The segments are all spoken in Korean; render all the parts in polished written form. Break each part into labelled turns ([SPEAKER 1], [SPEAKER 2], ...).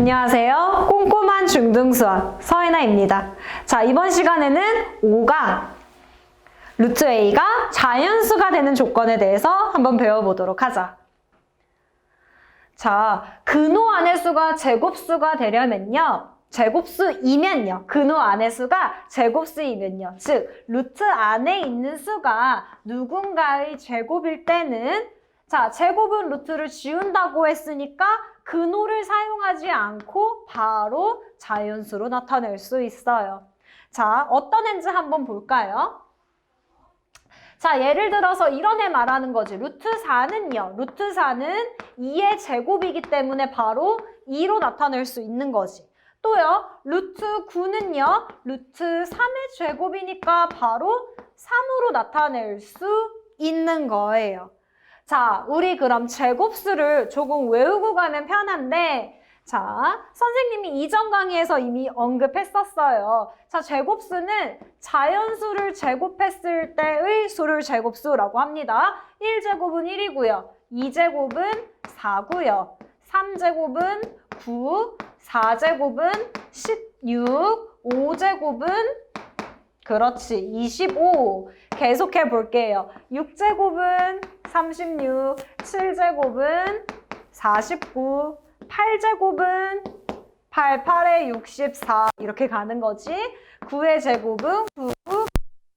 [SPEAKER 1] 안녕하세요. 꼼꼼한 중등수학 서혜나입니다. 자, 이번 시간에는 5강 루트 a가 자연수가 되는 조건에 대해서 한번 배워보도록 하자. 자, 근호 안의 수가 제곱수가 되려면요. 제곱수이면요. 근호 안의 수가 제곱수이면요. 즉, 루트 안에 있는 수가 누군가의 제곱일 때는 자, 제곱은 루트를 지운다고 했으니까 근호를 사용하지 않고 바로 자연수로 나타낼 수 있어요. 자, 어떤 애인지 한번 볼까요? 자, 예를 들어서 이런 애 말하는 거지. 루트 4는요. 루트 4는 2의 제곱이기 때문에 바로 2로 나타낼 수 있는 거지. 또요. 루트 9는요. 루트 3의 제곱이니까 바로 3으로 나타낼 수 있는 거예요. 자, 우리 그럼 제곱수를 조금 외우고 가면 편한데 자, 선생님이 이전 강의에서 이미 언급했었어요. 자, 제곱수는 자연수를 제곱했을 때의 수를 제곱수라고 합니다. 1제곱은 1이고요. 2제곱은 4고요. 3제곱은 9, 4제곱은 16, 5제곱은 그렇지, 25. 계속해 볼게요. 6제곱은 36, 7제곱은 49, 8제곱은 8, 8에 64 이렇게 가는 거지. 9의 제곱은 9,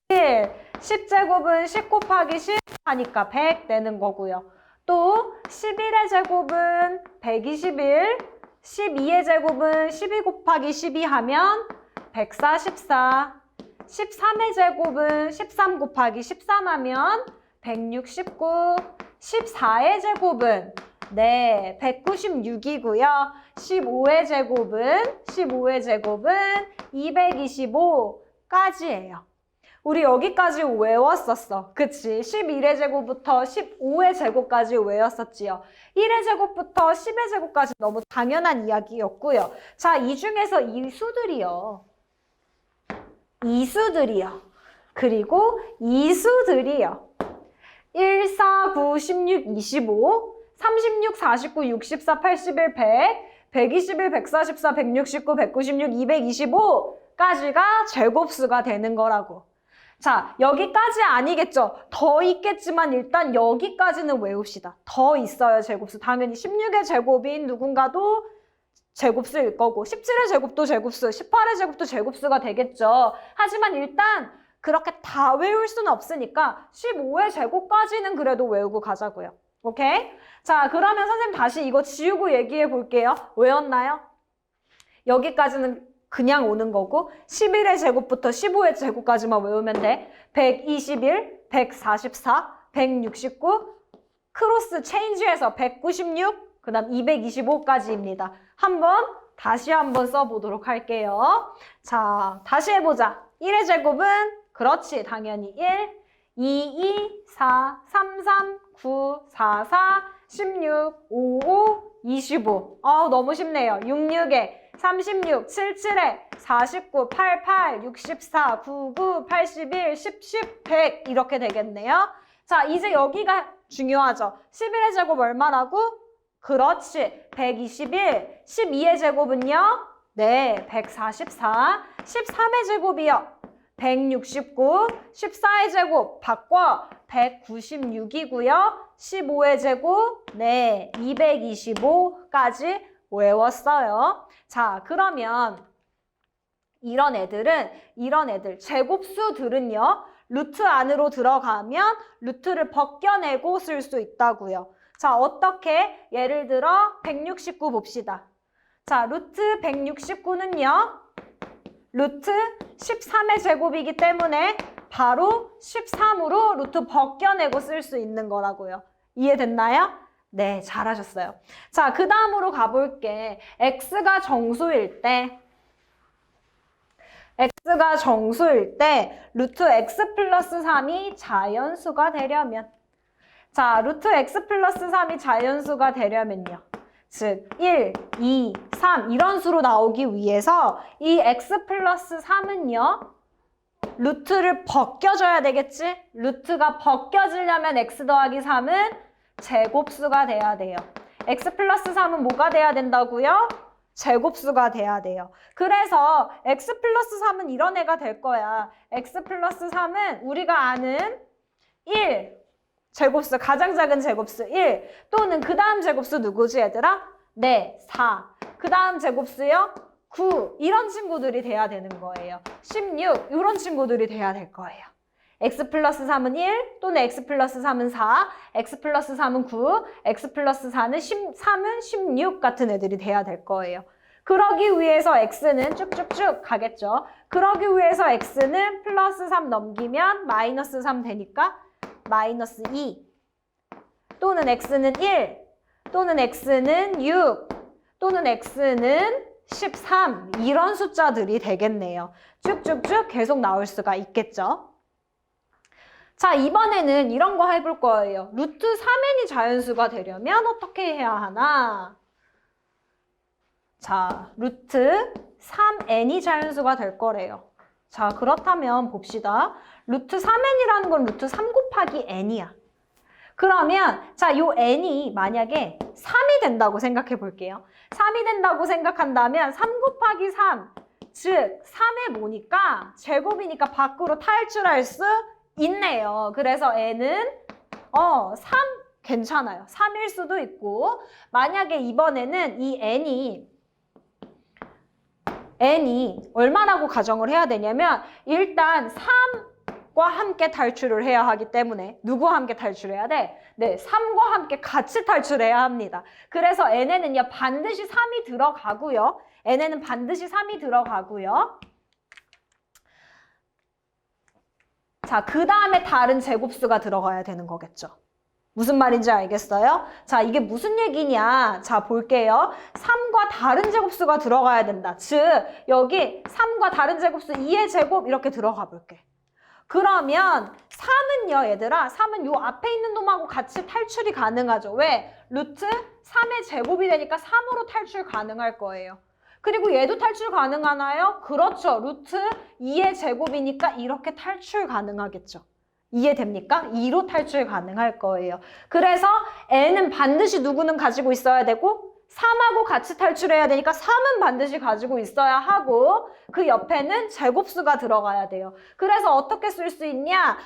[SPEAKER 1] 1, 10제곱은 10 곱하기 10 하니까 100 되는 거고요. 또 11의 제곱은 121, 12의 제곱은 12 곱하기 12 하면 144, 13의 제곱은 13 곱하기 13 하면 169, 14의 제곱은 네, 196이고요. 15의 제곱은 225까지예요. 우리 여기까지 외웠었어. 그치? 11의 제곱부터 15의 제곱까지 외웠었지요. 1의 제곱부터 10의 제곱까지 너무 당연한 이야기였고요. 자, 이 중에서 이수들이요. 그리고 이수들이요. 1, 4, 9, 16, 25, 36, 49, 64, 81, 100, 121, 144, 169, 196, 225까지가 제곱수가 되는 거라고. 자, 여기까지 아니겠죠? 더 있겠지만 일단 여기까지는 외웁시다. 더 있어요, 제곱수. 당연히 16의 제곱인 누군가도 제곱수일 거고 17의 제곱도 제곱수, 18의 제곱도 제곱수가 되겠죠. 하지만 일단 그렇게 다 외울 수는 없으니까 15의 제곱까지는 그래도 외우고 가자고요. 오케이? 자, 그러면 선생님 다시 이거 지우고 얘기해 볼게요. 외웠나요? 여기까지는 그냥 오는 거고 11의 제곱부터 15의 제곱까지만 외우면 돼. 121, 144, 169, 크로스 체인지해서 196, 그 다음 225까지입니다. 다시 한번 써보도록 할게요. 자, 다시 해보자. 1의 제곱은 그렇지, 당연히 1, 2, 2, 4, 3, 3, 9, 4, 4, 16, 5, 5, 25. 너무 쉽네요. 6, 6에 36, 7, 7에 49, 8, 8, 64, 9, 9, 81, 10, 10, 100 이렇게 되겠네요. 자, 이제 여기가 중요하죠. 11의 제곱 얼마라고? 그렇지, 121. 12의 제곱은요? 네, 144. 13의 제곱이요. 169. 14의 제곱 바꿔 196이고요. 15의 제곱 네, 225까지 외웠어요. 자, 그러면 이런 애들 제곱수들은요. 루트 안으로 들어가면 루트를 벗겨내고 쓸 수 있다고요. 자, 어떻게? 예를 들어 169 봅시다. 자, 루트 169는요. 루트 13의 제곱이기 때문에 바로 13으로 루트 벗겨내고 쓸 수 있는 거라고요. 이해됐나요? 네, 잘하셨어요. 자, 그 다음으로 가볼게. x가 정수일 때 루트 x 플러스 3이 자연수가 되려면 자, 루트 x 플러스 3이 자연수가 되려면요. 즉, 1, 2, 3 이런 수로 나오기 위해서 이 x 플러스 3은요. 루트를 벗겨줘야 되겠지? 루트가 벗겨지려면 x 더하기 3은 제곱수가 돼야 돼요. x 플러스 3은 뭐가 돼야 된다고요? 제곱수가 돼야 돼요. 그래서 x 플러스 3은 이런 애가 될 거야. x 플러스 3은 우리가 아는 1 제곱수, 가장 작은 제곱수 1 또는 그 다음 제곱수 누구지 얘들아? 네, 4. 그 다음 제곱수요? 9. 이런 친구들이 돼야 되는 거예요. 16. 이런 친구들이 돼야 될 거예요. x 플러스 3은 1 또는 x 플러스 3은 4, x 플러스 3은 9, x 플러스 3은 16 같은 애들이 돼야 될 거예요. 그러기 위해서 x는 쭉쭉쭉 가겠죠. 그러기 위해서 x는 플러스 3 넘기면 마이너스 3 되니까 마이너스 2 또는 x는 1 또는 x는 6 또는 x는 13 이런 숫자들이 되겠네요. 쭉쭉쭉 계속 나올 수가 있겠죠. 자, 이번에는 이런 거 해볼 거예요. 루트 3n이 자연수가 되려면 어떻게 해야 하나? 자, 루트 3n이 자연수가 될 거래요. 자, 그렇다면 봅시다. 루트 3n이라는 건 루트 3 곱하기 n이야. 그러면 자, 요 n이 만약에 3이 된다고 생각해 볼게요. 3이 된다고 생각한다면 3 곱하기 3, 즉 3의 뭐니까 제곱이니까 밖으로 탈출할 수 있네요. 그래서 n은 3 괜찮아요. 3일 수도 있고 만약에 이번에는 이 n이 얼마라고 가정을 해야 되냐면 일단 3과 함께 탈출을 해야 하기 때문에 누구와 함께 탈출해야 돼? 네, 3과 함께 같이 탈출해야 합니다. 그래서 n에는요 반드시 3이 들어가고요. n에는 반드시 3이 들어가고요. 자, 그 다음에 다른 제곱수가 들어가야 되는 거겠죠. 무슨 말인지 알겠어요? 자, 이게 무슨 얘기냐? 자, 볼게요. 3과 다른 제곱수가 들어가야 된다. 즉, 여기 3과 다른 제곱수 2의 제곱 이렇게 들어가 볼게. 그러면 3은요, 얘들아. 3은 요 앞에 있는 놈하고 같이 탈출이 가능하죠. 왜? 루트 3의 제곱이 되니까 3으로 탈출 가능할 거예요. 그리고 얘도 탈출 가능하나요? 그렇죠. 루트 2의 제곱이니까 이렇게 탈출 가능하겠죠. 이해됩니까? 2로 탈출 가능할 거예요. 그래서 n은 반드시 누구는 가지고 있어야 되고 3하고 같이 탈출해야 되니까 3은 반드시 가지고 있어야 하고 그 옆에는 제곱수가 들어가야 돼요. 그래서 어떻게 쓸 수 있냐?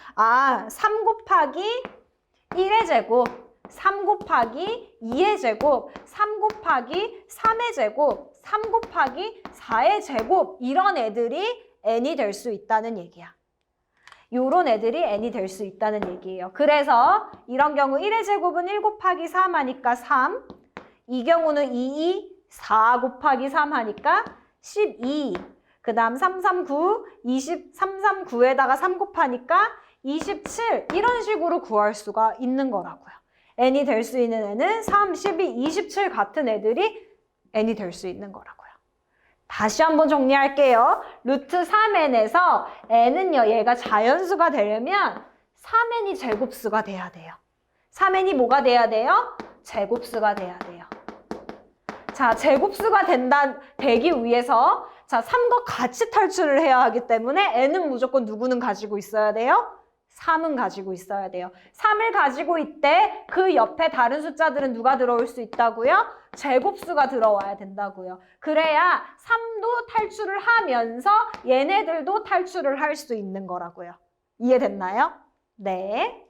[SPEAKER 1] 3 곱하기 1의 제곱 3 곱하기 2의 제곱, 3 곱하기 3의 제곱, 3 곱하기 4의 제곱 이런 애들이 n이 될 수 있다는 얘기야. 요런 애들이 n이 될 수 있다는 얘기예요. 그래서 이런 경우 1의 제곱은 1 곱하기 3 하니까 3, 이 경우는 4 곱하기 3 하니까 12, 그 다음 339, 339에다가 3 곱하니까 27 이런 식으로 구할 수가 있는 거라고요. n이 될 수 있는 애는 3, 12, 27 같은 애들이 n이 될 수 있는 거라고요. 다시 한번 정리할게요. 루트 3n에서 n은요, 얘가 자연수가 되려면 3n이 제곱수가 돼야 돼요. 3n이 뭐가 돼야 돼요? 제곱수가 돼야 돼요. 자, 제곱수가 되기 위해서 자, 3과 같이 탈출을 해야 하기 때문에 n은 무조건 누구는 가지고 있어야 돼요? 3은 가지고 있어야 돼요. 3을 가지고 있대 그 옆에 다른 숫자들은 누가 들어올 수 있다고요? 제곱수가 들어와야 된다고요. 그래야 3도 탈출을 하면서 얘네들도 탈출을 할 수 있는 거라고요. 이해됐나요? 네.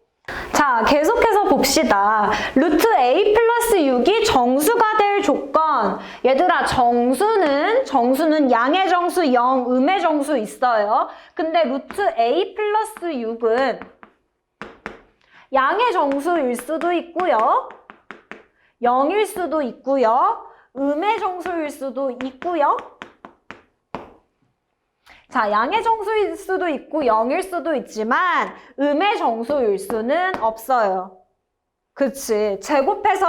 [SPEAKER 1] 자, 계속해서 봅시다. 루트 a 플러스 6이 정수가 될 조건. 얘들아, 정수는 양의 정수 0, 음의 정수 있어요. 근데 루트 a 플러스 6은 양의 정수일 수도 있고요. 0일 수도 있고요. 음의 정수일 수도 있고요. 자, 양의 정수일 수도 있고 0일 수도 있지만 음의 정수일 수는 없어요. 그치? 제곱해서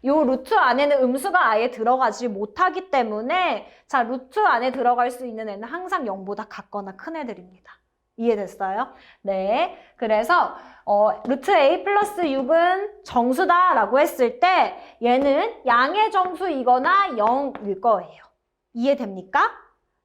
[SPEAKER 1] 요 루트 안에는 음수가 아예 들어가지 못하기 때문에 자, 루트 안에 들어갈 수 있는 애는 항상 0보다 같거나 큰 애들입니다. 이해됐어요? 네. 그래서 루트 a 플러스 6은 정수다라고 했을 때 얘는 양의 정수이거나 0일 거예요. 이해됩니까?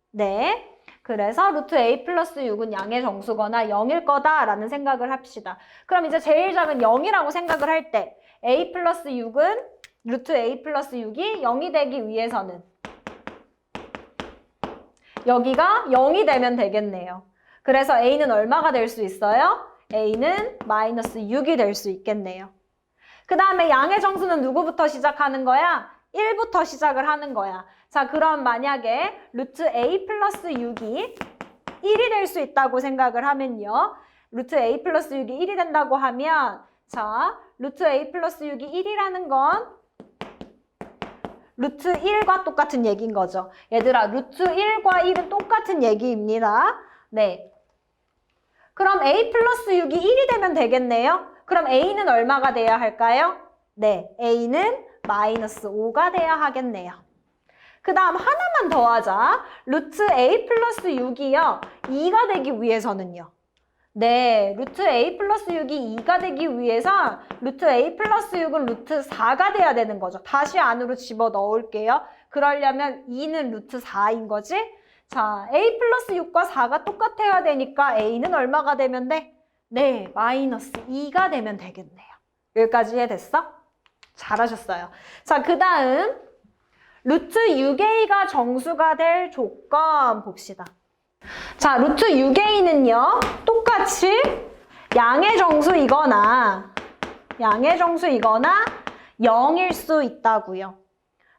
[SPEAKER 1] 네. 그래서 루트 a 플러스 6은 양의 정수거나 0일 거다라는 생각을 합시다. 그럼 이제 제일 작은 0이라고 생각을 할 때 a 플러스 6은 루트 a 플러스 6이 0이 되기 위해서는 여기가 0이 되면 되겠네요. 그래서 a는 얼마가 될 수 있어요? a는 마이너스 6이 될 수 있겠네요. 그 다음에 양의 정수는 누구부터 시작하는 거야? 1부터 시작을 하는 거야. 자, 그럼 만약에 루트 a 플러스 6이 1이 될 수 있다고 생각을 하면요. 루트 a 플러스 6이 1이 된다고 하면 자, 루트 a 플러스 6이 1이라는 건 루트 1과 똑같은 얘기인 거죠. 얘들아, 루트 1과 1은 똑같은 얘기입니다. 네. 그럼 a 플러스 6이 1이 되면 되겠네요. 그럼 a는 얼마가 돼야 할까요? 네, a는 마이너스 5가 돼야 하겠네요. 그 다음 하나만 더 하자. 루트 a 플러스 6이요. 2가 되기 위해서는요. 네, 루트 a 플러스 6이 2가 되기 위해서 루트 a 플러스 6은 루트 4가 돼야 되는 거죠. 다시 안으로 집어 넣을게요. 그러려면 2는 루트 4인 거지? 자, a 플러스 6과 4가 똑같아야 되니까 a는 얼마가 되면 돼? 네, 마이너스 2가 되면 되겠네요. 여기까지 이해됐어? 잘하셨어요. 자, 그 다음 루트 6a가 정수가 될 조건 봅시다. 자, 루트 6a는요. 똑같이 양의 정수이거나 0일 수 있다고요.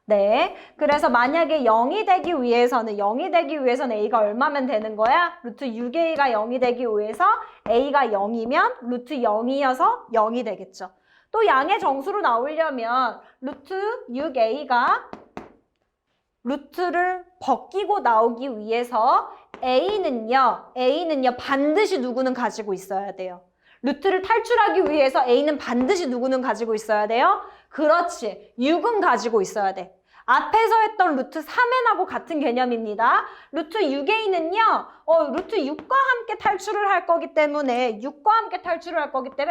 [SPEAKER 1] 네, 그래서 만약에 0이 되기 위해서는 a가 얼마면 되는 거야? 루트 6a가 0이 되기 위해서 a가 0이면 루트 0이어서 0이 되겠죠. 또 양의 정수로 나오려면 루트 6a가 루트를 벗기고 나오기 위해서 a는요 반드시 누구는 가지고 있어야 돼요. 루트를 탈출하기 위해서 a는 반드시 누구는 가지고 있어야 돼요? 그렇지, 6은 가지고 있어야 돼. 앞에서 했던 루트 3n하고 같은 개념입니다. 루트 6a는요 루트 6과 함께 탈출을 할 거기 때문에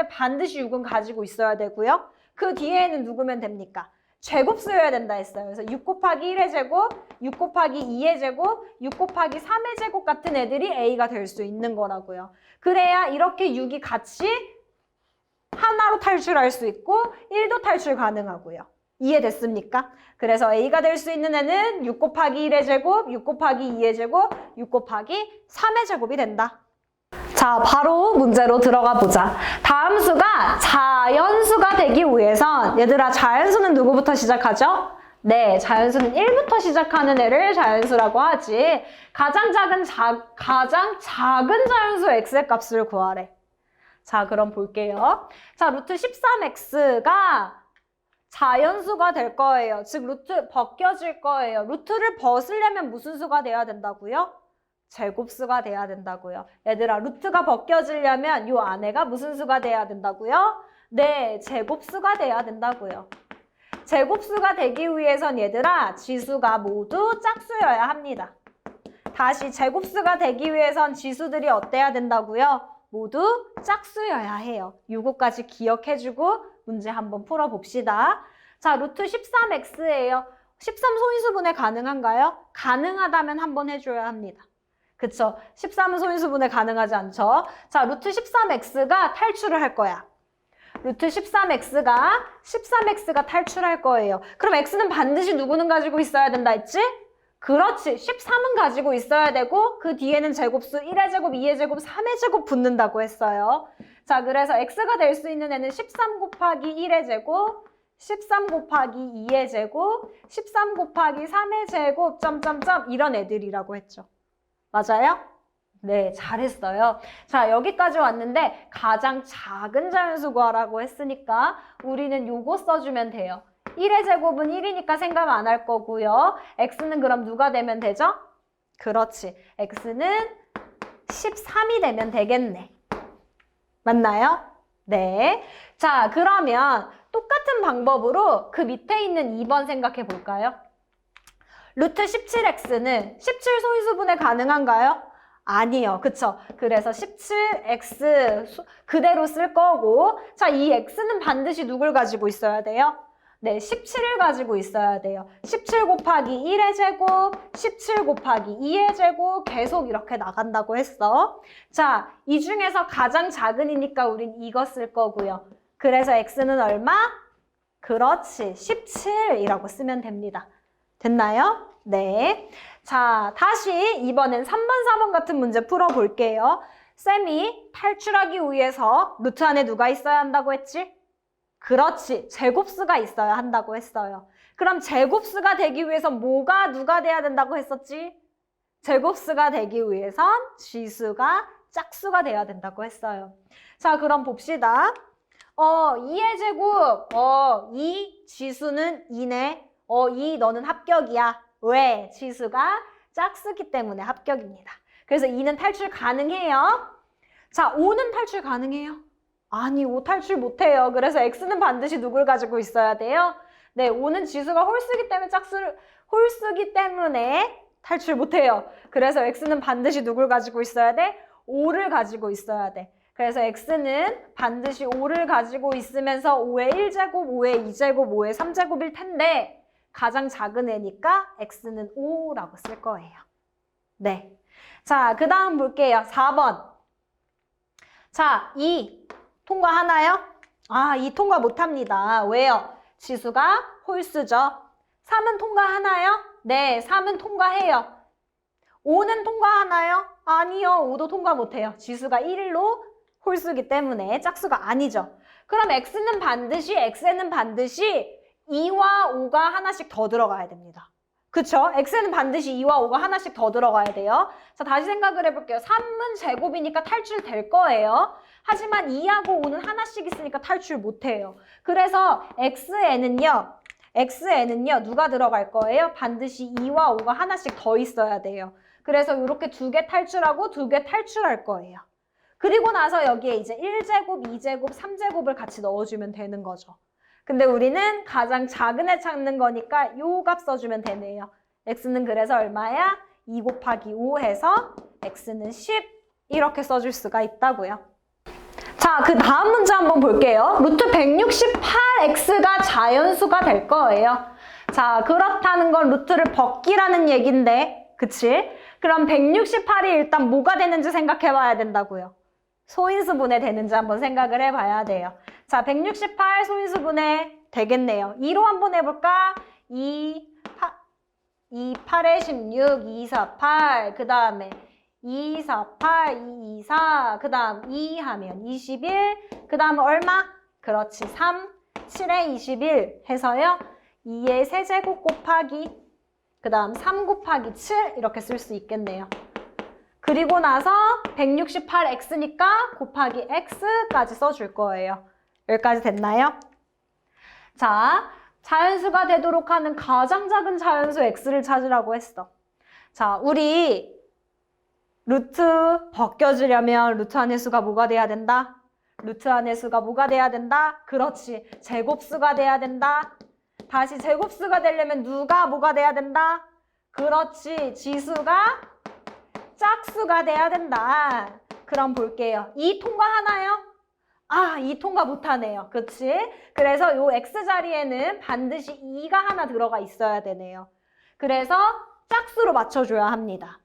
[SPEAKER 1] 반드시 6은 가지고 있어야 되고요. 그 뒤에는 누구면 됩니까? 제곱 쓰여야 된다 했어요. 그래서 6 곱하기 1의 제곱, 6 곱하기 2의 제곱, 6 곱하기 3의 제곱 같은 애들이 a가 될 수 있는 거라고요. 그래야 이렇게 6이 같이 하나로 탈출할 수 있고 1도 탈출 가능하고요. 이해됐습니까? 그래서 a가 될 수 있는 애는 6 곱하기 1의 제곱, 6 곱하기 2의 제곱, 6 곱하기 3의 제곱이 된다. 자, 바로 문제로 들어가 보자. 다음 수가 자연수가 되기 위해선 얘들아, 자연수는 누구부터 시작하죠? 네, 자연수는 1부터 시작하는 애를 자연수라고 하지. 가장 작은 자연수 x의 값을 구하래. 자, 그럼 볼게요. 자, 루트 13x가 자연수가 될 거예요. 즉, 루트 벗겨질 거예요. 루트를 벗으려면 무슨 수가 돼야 된다고요? 제곱수가 돼야 된다고요. 얘들아, 루트가 벗겨지려면 이 안에가 무슨 수가 돼야 된다고요? 네, 제곱수가 돼야 된다고요. 제곱수가 되기 위해선 얘들아, 지수가 모두 짝수여야 합니다. 다시 제곱수가 되기 위해선 지수들이 어때야 된다고요? 모두 짝수여야 해요. 요거까지 기억해주고 문제 한번 풀어봅시다. 자, 루트 13x예요. 13 소인수분해 가능한가요? 가능하다면 한번 해줘야 합니다. 그쵸? 13은 소인수분해 가능하지 않죠? 자, 루트 13x가 탈출을 할 거야. 루트 13x가 탈출할 거예요. 그럼 x는 반드시 누구는 가지고 있어야 된다 했지? 그렇지. 13은 가지고 있어야 되고 그 뒤에는 제곱수 1의 제곱, 2의 제곱, 3의 제곱 붙는다고 했어요. 자, 그래서 x가 될 수 있는 애는 13 곱하기 1의 제곱, 13 곱하기 2의 제곱, 13 곱하기 3의 제곱, 점점점 이런 애들이라고 했죠. 맞아요? 네, 잘했어요. 자, 여기까지 왔는데 가장 작은 자연수 구하라고 했으니까 우리는 요거 써주면 돼요. 1의 제곱은 1이니까 생각 안 할 거고요. x는 그럼 누가 되면 되죠? 그렇지. x는 13이 되면 되겠네. 맞나요? 네. 자, 그러면 똑같은 방법으로 그 밑에 있는 2번 생각해 볼까요? 루트 17x는 17 소인수분해 가능한가요? 아니요. 그쵸? 그래서 17x 그대로 쓸 거고, 자, 이 x는 반드시 누굴 가지고 있어야 돼요? 네, 17을 가지고 있어야 돼요. 17 곱하기 1의 제곱, 17 곱하기 2의 제곱 계속 이렇게 나간다고 했어. 자, 이 중에서 가장 작은이니까 우린 이거 쓸 거고요. 그래서 x는 얼마? 그렇지, 17이라고 쓰면 됩니다. 됐나요? 네. 자, 다시 이번엔 3번, 4번 같은 문제 풀어볼게요. 쌤이 탈출하기 위해서 루트 안에 누가 있어야 한다고 했지? 그렇지, 제곱수가 있어야 한다고 했어요. 그럼 제곱수가 되기 위해서 누가 돼야 된다고 했었지? 제곱수가 되기 위해선 지수가 짝수가 돼야 된다고 했어요. 자, 그럼 봅시다. 2의 제곱, 2 지수는 2네. 2 너는 합격이야. 왜? 지수가 짝수기 때문에 합격입니다. 그래서 2는 탈출 가능해요. 자, 5는 탈출 가능해요? 아니, 5 탈출 못해요. 그래서 x는 반드시 누굴 가지고 있어야 돼요? 네, 5는 지수가 홀수기 때문에 탈출 못해요. 그래서 x는 반드시 누굴 가지고 있어야 돼? 5를 가지고 있어야 돼. 그래서 x는 반드시 5를 가지고 있으면서 5의 1제곱, 5의 2제곱, 5의 3제곱일 텐데 가장 작은 애니까 x는 5라고 쓸 거예요. 네. 자, 그 다음 볼게요. 4번. 자, 2 통과하나요? 아, 2 통과 못합니다. 왜요? 지수가 홀수죠. 3은 통과하나요? 네, 3은 통과해요. 5는 통과하나요? 아니요, 5도 통과 못해요. 지수가 1로 홀수기 때문에 짝수가 아니죠. 그럼 x는 반드시 2와 5가 하나씩 더 들어가야 됩니다. 그쵸? x는 반드시 2와 5가 하나씩 더 들어가야 돼요. 자, 다시 생각을 해볼게요. 3은 제곱이니까 탈출될 거예요. 하지만 2하고 5는 하나씩 있으니까 탈출 못해요. 그래서 x에는요, 누가 들어갈 거예요? 반드시 2와 5가 하나씩 더 있어야 돼요. 그래서 이렇게 2개 탈출하고 2개 탈출할 거예요. 그리고 나서 여기에 이제 1제곱, 2제곱, 3제곱을 같이 넣어주면 되는 거죠. 근데 우리는 가장 작은 애 찾는 거니까 요 값 써주면 되네요. x는 그래서 얼마야? 2 곱하기 5 해서 x는 10 이렇게 써줄 수가 있다고요. 자, 그 다음 문제 한번 볼게요. 루트 168x가 자연수가 될 거예요. 자, 그렇다는 건 루트를 벗기라는 얘긴데, 그치? 그럼 168이 일단 뭐가 되는지 생각해 봐야 된다고요. 소인수분해 되는지 한번 생각을 해봐야 돼요. 자, 168 소인수분해 되겠네요. 2로 한번 해볼까? 2, 8에 16, 2, 4, 8. 그 다음에 2, 4, 8, 2, 2, 4. 그 다음 2 하면 21. 그 다음 얼마? 그렇지, 3, 7에 21 해서요. 2의 세제곱 곱하기 그 다음 3 곱하기 7 이렇게 쓸 수 있겠네요. 그리고 나서 168x니까 곱하기 x까지 써줄 거예요. 여기까지 됐나요? 자, 자연수가 되도록 하는 가장 작은 자연수 x를 찾으라고 했어. 자, 우리 루트 벗겨주려면 루트 안의 수가 뭐가 돼야 된다? 루트 안의 수가 뭐가 돼야 된다? 그렇지, 제곱수가 돼야 된다. 다시 제곱수가 되려면 누가 뭐가 돼야 된다? 그렇지, 지수가 짝수가 돼야 된다. 그럼 볼게요. 2 통과하나요? 아, 2 통과 못하네요. 그치? 그래서 요 x자리에는 반드시 2가 하나 들어가 있어야 되네요. 그래서 짝수로 맞춰줘야 합니다.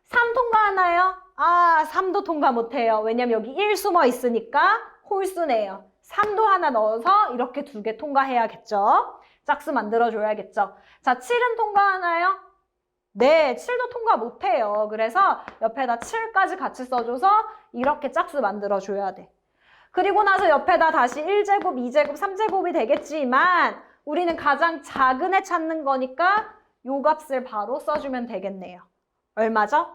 [SPEAKER 1] 3 통과하나요? 아, 3도 통과 못해요. 왜냐면 여기 1 숨어 있으니까 홀수네요. 3도 하나 넣어서 이렇게 2개 통과해야겠죠? 짝수 만들어줘야겠죠? 자, 7은 통과하나요? 네, 7도 통과 못해요. 그래서 옆에다 7까지 같이 써줘서 이렇게 짝수 만들어줘야 돼. 그리고 나서 옆에다 다시 1제곱, 2제곱, 3제곱이 되겠지만 우리는 가장 작은 애 찾는 거니까 요 값을 바로 써주면 되겠네요. 얼마죠?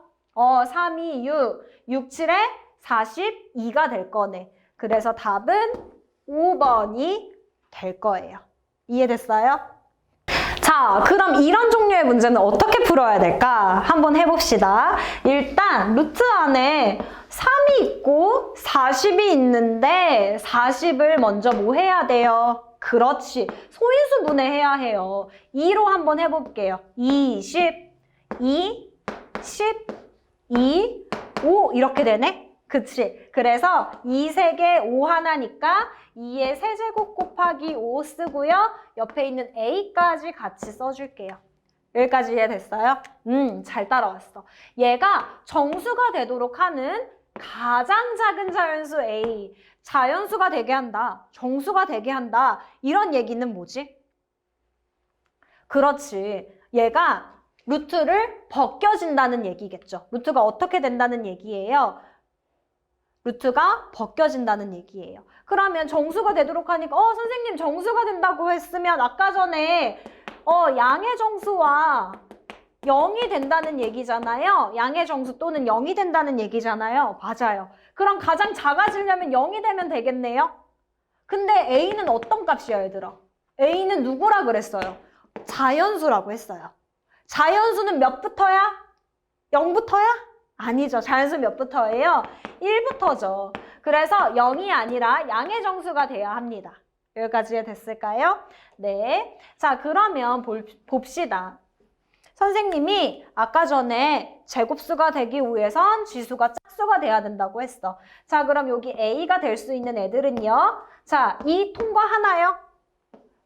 [SPEAKER 1] 3, 2, 6, 6, 7에 42가 될 거네. 그래서 답은 5번이 될 거예요. 이해됐어요? 자, 그럼 이런 종류의 문제는 어떻게 풀어야 될까? 한번 해봅시다. 일단 루트 안에 3이 있고 40이 있는데 40을 먼저 뭐 해야 돼요? 그렇지, 소인수 분해해야 해요. 2로 한번 해볼게요. 20, 2, 10, 2, 5 이렇게 되네? 그치? 그래서 2 3개 5 하나니까 2의 세제곱 곱하기 5 쓰고요. 옆에 있는 a까지 같이 써줄게요. 여기까지 이해됐어요? 잘 따라왔어. 얘가 정수가 되도록 하는 가장 작은 자연수 a, 자연수가 되게 한다, 정수가 되게 한다, 이런 얘기는 뭐지? 그렇지, 얘가 루트를 벗겨진다는 얘기겠죠. 루트가 어떻게 된다는 얘기예요? 루트가 벗겨진다는 얘기예요. 그러면 정수가 되도록 하니까 선생님 정수가 된다고 했으면 아까 전에 양의 정수와 0이 된다는 얘기잖아요. 양의 정수 또는 0이 된다는 얘기잖아요. 맞아요. 그럼 가장 작아지려면 0이 되면 되겠네요. 근데 A는 어떤 값이야, 얘들아? A는 누구라 그랬어요? 자연수라고 했어요. 자연수는 몇부터야? 0부터야? 아니죠. 자연수 몇부터예요? 1부터죠. 그래서 0이 아니라 양의 정수가 돼야 합니다. 여기까지 됐을까요? 네. 자, 그러면 봅시다. 선생님이 아까 전에 제곱수가 되기 위해선 지수가 짝수가 돼야 된다고 했어. 자, 그럼 여기 A가 될 수 있는 애들은요. 자, 2 통과하나요?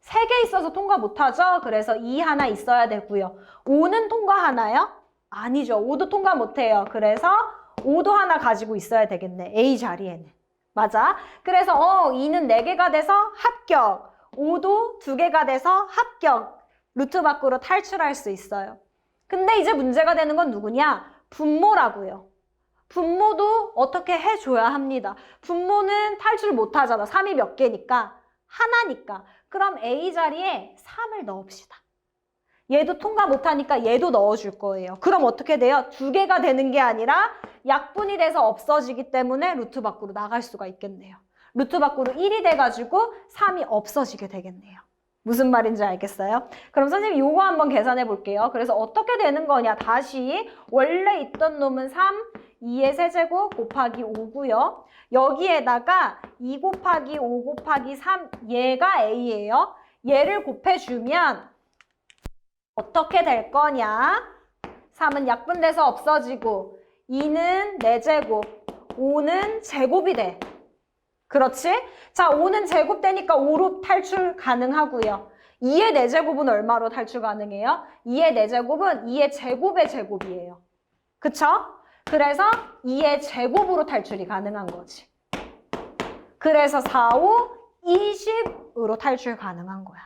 [SPEAKER 1] 3개 있어서 통과 못하죠? 그래서 2 하나 있어야 되고요. 5는 통과하나요? 아니죠. 5도 통과 못해요. 그래서 5도 하나 가지고 있어야 되겠네. A 자리에는. 맞아. 그래서 2는 4개가 돼서 합격. 5도 2개가 돼서 합격. 루트 밖으로 탈출할 수 있어요. 근데 이제 문제가 되는 건 누구냐? 분모라고요. 분모도 어떻게 해줘야 합니다. 분모는 탈출 못하잖아. 3이 몇 개니까? 하나니까. 그럼 A 자리에 3을 넣읍시다. 얘도 통과 못하니까 얘도 넣어줄 거예요. 그럼 어떻게 돼요? 2개가 되는 게 아니라 약분이 돼서 없어지기 때문에 루트 밖으로 나갈 수가 있겠네요. 루트 밖으로 1이 돼가지고 3이 없어지게 되겠네요. 무슨 말인지 알겠어요? 그럼 선생님 요거 한번 계산해 볼게요. 그래서 어떻게 되는 거냐? 다시 원래 있던 놈은 3, 2의 세제곱 곱하기 5고요. 여기에다가 2 곱하기 5 곱하기 3, 얘가 A예요. 얘를 곱해주면 어떻게 될 거냐? 3은 약분돼서 없어지고 2는 4제곱, 5는 제곱이 돼. 그렇지? 자, 5는 제곱되니까 5로 탈출 가능하고요. 2의 4제곱은 얼마로 탈출 가능해요? 2의 4제곱은 2의 제곱의 제곱이에요. 그쵸? 그래서 2의 제곱으로 탈출이 가능한 거지. 그래서 4, 5, 20으로 탈출 가능한 거야.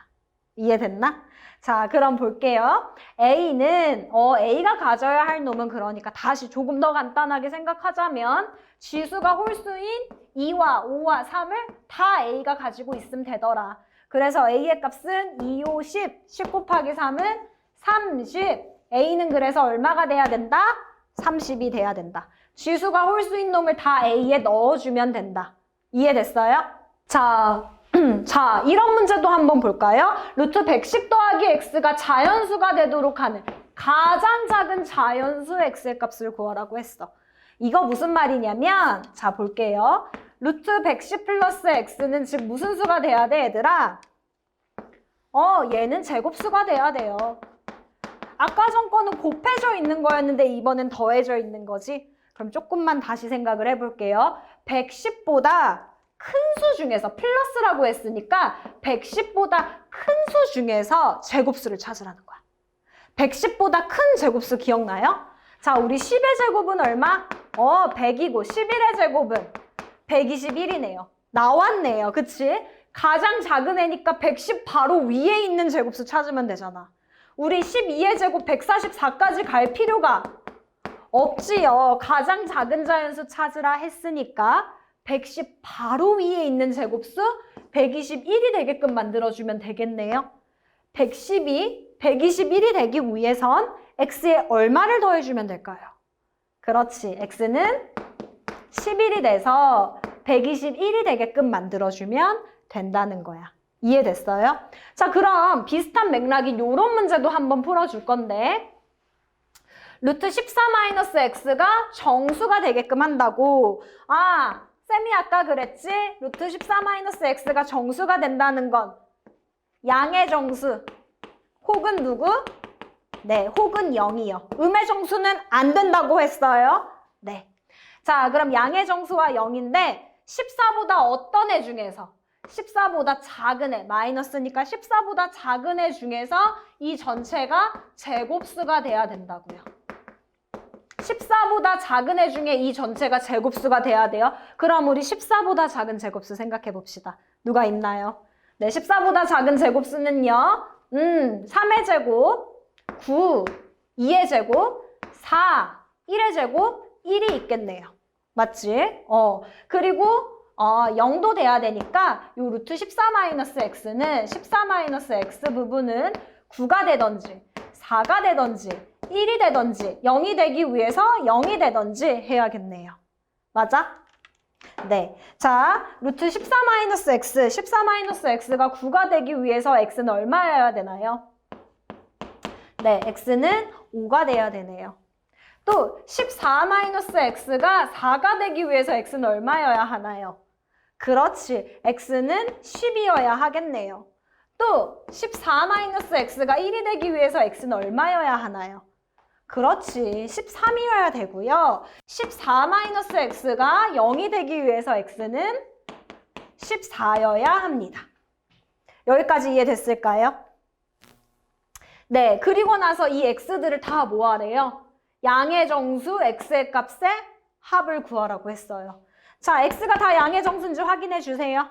[SPEAKER 1] 이해됐나? 자, 그럼 볼게요. A는 A가 가져야 할 놈은 그러니까 다시 조금 더 간단하게 생각하자면 지수가 홀수인 2와 5와 3을 다 A가 가지고 있으면 되더라. 그래서 A의 값은 2, 5, 10, 10 곱하기 3은 30. A는 그래서 얼마가 돼야 된다? 30이 돼야 된다. 지수가 홀수인 놈을 다 A에 넣어주면 된다. 이해됐어요? 자, 이런 문제도 한번 볼까요? 루트 110 더하기 x가 자연수가 되도록 하는 가장 작은 자연수 x의 값을 구하라고 했어. 이거 무슨 말이냐면, 자, 볼게요. 루트 110 플러스 x는 즉 무슨 수가 돼야 돼, 얘들아? 얘는 제곱수가 돼야 돼요. 아까 전 거는 곱해져 있는 거였는데 이번엔 더해져 있는 거지. 그럼 조금만 다시 생각을 해볼게요. 110보다 큰 수 중에서 플러스라고 했으니까 110보다 큰 수 중에서 제곱수를 찾으라는 거야. 110보다 큰 제곱수 기억나요? 자, 우리 10의 제곱은 얼마? 100이고 11의 제곱은 121이네요. 나왔네요. 그치? 가장 작은 애니까 110 바로 위에 있는 제곱수 찾으면 되잖아. 우리 12의 제곱 144까지 갈 필요가 없지요. 가장 작은 자연수 찾으라 했으니까 110 바로 위에 있는 제곱수 121이 되게끔 만들어주면 되겠네요. 121이 되기 위해선 x에 얼마를 더해주면 될까요? 그렇지. x는 11이 돼서 121이 되게끔 만들어주면 된다는 거야. 이해됐어요? 자, 그럼 비슷한 맥락인 이런 문제도 한번 풀어줄 건데 루트 14-x가 정수가 되게끔 한다고. 쌤이 아까 그랬지? 루트 14-x가 정수가 된다는 건 양의 정수 혹은 누구? 네, 혹은 0이요. 음의 정수는 안 된다고 했어요. 네. 자, 그럼 양의 정수와 0인데 14보다 어떤 애 중에서? 14보다 작은 애, 마이너스니까 14보다 작은 애 중에서 이 전체가 제곱수가 돼야 된다고요. 14보다 작은 애 중에 이 전체가 제곱수가 돼야 돼요. 그럼 우리 14보다 작은 제곱수 생각해 봅시다. 누가 있나요? 네, 14보다 작은 제곱수는요. 3의 제곱, 9, 2의 제곱, 4, 1의 제곱, 1이 있겠네요. 맞지? 그리고 0도 돼야 되니까 요 루트 14-x는 14-x 부분은 9가 되던지 4가 되던지 1이 되던지 0이 되기 위해서 0이 되던지 해야겠네요. 맞아? 네. 자, 루트 14-x, 14-x가 9가 되기 위해서 x는 얼마여야 되나요? 네, x는 5가 돼야 되네요. 또 14-x가 4가 되기 위해서 x는 얼마여야 하나요? 그렇지, x는 10이어야 하겠네요. 또 14-x가 1이 되기 위해서 x는 얼마여야 하나요? 그렇지, 13이어야 되고요. 14-x가 0이 되기 위해서 x는 14여야 합니다. 여기까지 이해됐을까요? 네, 그리고 나서 이 x들을 다 모아래요. 양의 정수 x의 값의 합을 구하라고 했어요. 자, x가 다 양의 정수인지 확인해 주세요.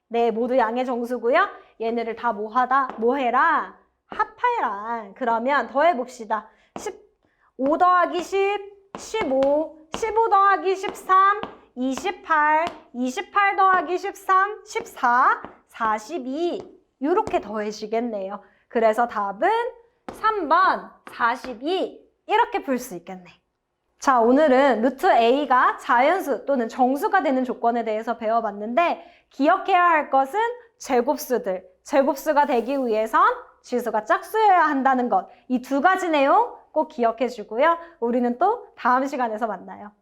[SPEAKER 1] 네, 모두 양의 정수고요. 얘네를 다 뭐해라? 합해라. 그러면 더해봅시다. 15 더하기 10, 15, 15 더하기 13, 28, 28 더하기 13, 14, 42 이렇게 더해지겠네요. 그래서 답은 3번 42 이렇게 풀 수 있겠네. 자, 오늘은 루트 a가 자연수 또는 정수가 되는 조건에 대해서 배워봤는데 기억해야 할 것은 제곱수들. 제곱수가 되기 위해선 지수가 짝수여야 한다는 것. 이 두 가지 내용 꼭 기억해 주고요. 우리는 또 다음 시간에서 만나요.